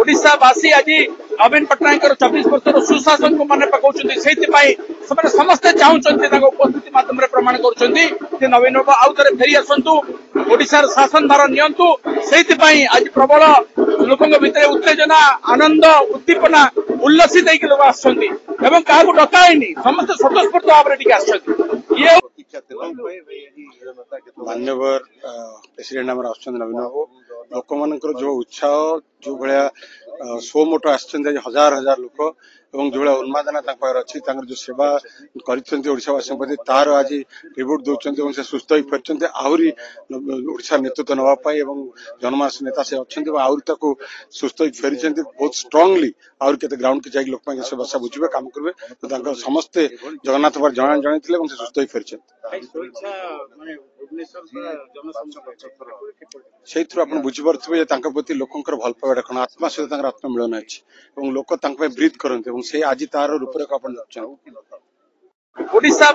ओडिशावासी आज नवीन पट्टनायक 24 वर्ष सुशासन को मन पकाउछन्ति समस्ते चाहते उपस्थिति माध्यम प्रमाण कर नवीन बाबू आउ थे फेरी आसतु ओडिशार शासन भार नियंतु आज प्रबल लोकों भितर उत्तेजना आनंद उद्दीपना उल्लसित लोक आसका डकाईनी समस्त स्वतःस्फूर्त भाव में आसछन्ति मान्यवर प्रेसिडेंट आम नवीन बाबू लोक मान जो उत्साह जो भाया सो मोटो आज हजार हजार लोक और जो उन्मादना अच्छी जो सेवा करवासी प्रति तार आज रिपोर्ट दौरान से सुस्थ हो पार्टी आहरी ओडिशा नेतृत्व नापी जनमानस नेता से अच्छा आहरी सुस्थ हो फेरी बहुत स्ट्रांगली आहरी के ग्राउंड की जाकि लोक समस्या बुझे कम करेंगे तो समस्ते जगन्नाथ बार जन से सुस्थ हो फेरी से बुझीपे प्रति लोकर भल पाइबा कौन आत्मा सहित आत्ममिलन अच्छी लोक ब्रीथ करते आज तार रूपरेखा आप ओडिशा